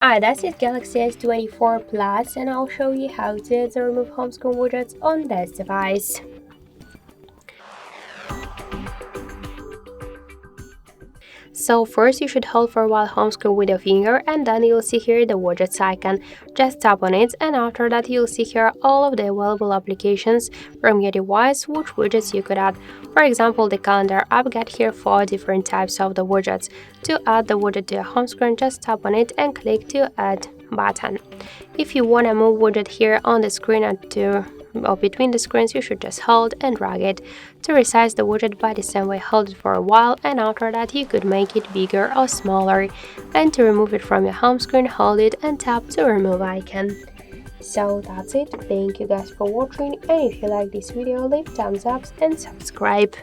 Hi, that's it Galaxy S24 Plus, and I'll show you how to remove home screen widgets on this device. So first you should hold for a while home screen with your finger, and then you'll see here the widgets icon. Just tap on it, and after that you'll see here all of the available applications from your device which widgets you could add. For example, the calendar app got here 4 different types of the widgets. To add the widget to your home screen, just tap on it and click to add button. If you want to move widget here on the screen or between the screens, you should just hold and drag it. To resize the widget by the same way, hold it for a while, and after that you could make it bigger or smaller. And to remove it from your home screen, hold it and tap to remove icon. So that's it. Thank you guys for watching, and if you like this video, leave thumbs up and subscribe.